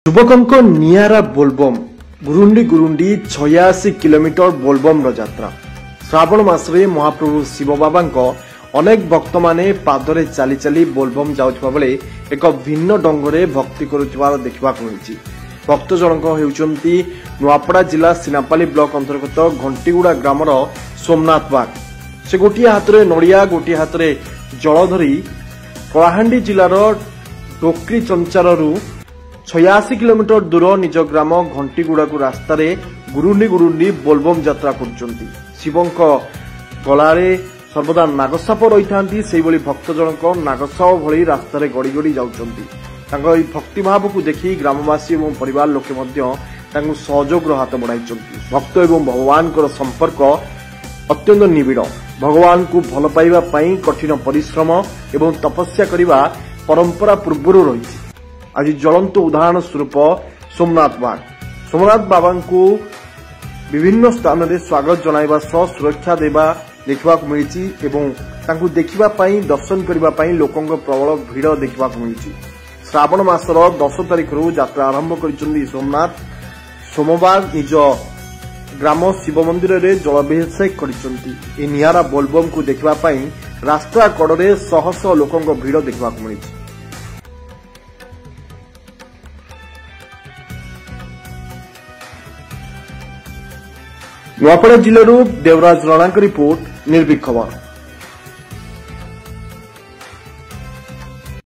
ଯୁବକଙ୍କ ନିଆରା ବୋଲବମ୍ ଗୁରୁଣ୍ଡି ଗୁରୁଣ୍ଡି 86 କିଲୋମିଟର ବୋଲବମ୍ର ଯାତ୍ରା। ଶ୍ରାବଣ ମାସରେ ମହାପ୍ରଭୁ ଶିବ ବାବାଙ୍କ ଅନେକ ଭକ୍ତମାନେ ପାଦରେ ଚାଲି ଚାଲି ବୋଲବମ୍ ଯାଉଥିବା ବେଳେ ଏକ ଭିନ୍ନ ଢଙ୍ଗରେ ଭକ୍ତି କରୁଥିବାର ଦେଖିବାକୁ ମିଳିଛି। ଭକ୍ତ ଜଣକ ହେଉଛନ୍ତି ନୂଆପଡ଼ା ଜିଲ୍ଲା ସିନାପାଲି ବ୍ଲକ ଅନ୍ତର୍ଗତ ଘଣ୍ଟିଗୁଡ଼ା ଗ୍ରାମର ସୋମନାଥ ବାଗ। ସେ ଗୋଟିଏ ହାତରେ ନଡ଼ିଆ ଗୋଟିଏ ହାତରେ ଜଳ ଧରି କଳାହାଣ୍ଡି ଜିଲ୍ଲାର ଡୋକ୍ରି ଚଞ୍ଚାରରୁ 86 କିଲୋମିଟର ଦୂର ନିଜ ଗ୍ରାମ ଘଣ୍ଟିଗୁଡ଼ାକୁ ରାସ୍ତାରେ ଗୁରୁଣ୍ଡି ଗୁରୁଣ୍ଡି ବୋଲବମ୍ ଯାତ୍ରା କରୁଛନ୍ତି। ଶିବଙ୍କ ଗଳାରେ ସର୍ବଦା ନାଗସାପ ରହିଥାନ୍ତି, ସେହିଭଳି ଭକ୍ତ ଜଣକ ନାଗସାପ ଭଳି ରାସ୍ତାରେ ଗଡ଼ି ଗଡ଼ି ଯାଉଛନ୍ତି। ତାଙ୍କ ଏହି ଭକ୍ତିଭାବକୁ ଦେଖି ଗ୍ରାମବାସୀ ଏବଂ ପରିବାର ଲୋକେ ମଧ୍ୟ ତାଙ୍କୁ ସହଯୋଗର ହାତ ବଢ଼ାଇଛନ୍ତି। ଭକ୍ତ ଏବଂ ଭଗବାନଙ୍କର ସମ୍ପର୍କ ଅତ୍ୟନ୍ତ ନିବିଡ଼। ଭଗବାନଙ୍କୁ ଭଲ ପାଇବା ପାଇଁ କଠିନ ପରିଶ୍ରମ ଏବଂ ତପସ୍ୟା କରିବା ପରମ୍ପରା ପୂର୍ବରୁ ରହିଛି। ଆଜି ଜ୍ୱଳନ୍ତ ଉଦାହରଣ ସ୍ୱରୂପ ସୋମନାଥ ବାଗ। ସୋମନାଥ ବାବାଙ୍କୁ ବିଭିନ୍ନ ସ୍ଥାନରେ ସ୍ୱାଗତ ଜଣାଇବା ସହ ସୁରକ୍ଷା ଦେବା ଦେଖିବାକୁ ମିଳିଛି ଏବଂ ତାଙ୍କୁ ଦେଖିବା ପାଇଁ ଦର୍ଶନ କରିବା ପାଇଁ ଲୋକଙ୍କ ପ୍ରବଳ ଭିଡ଼ ଦେଖିବାକୁ ମିଳିଛି। ଶ୍ରାବଣ ମାସର 10 ତାରିଖରୁ ଯାତ୍ରା ଆରମ୍ଭ କରିଛନ୍ତି ସୋମନାଥ। ସୋମବାଗ ନିଜ ଗ୍ରାମ ଶିବ ମନ୍ଦିରରେ ଜଳାଭିଷେକ କରିଛନ୍ତି। ଏହି ନିଆରା ବୋଲବମ୍କୁ ଦେଖିବା ପାଇଁ ରାସ୍ତା କଡ଼ରେ ଶହ ଶହ ଲୋକଙ୍କ ଭିଡ଼ ଦେଖିବାକୁ ମିଳିଛି। ନୂଆପଡ଼ା ଜିଲ୍ଲାରୁ ଦେବରାଜ ରଣାଙ୍କ ରିପୋର୍ଟ, ନିର୍ଭୀକ ଖବର।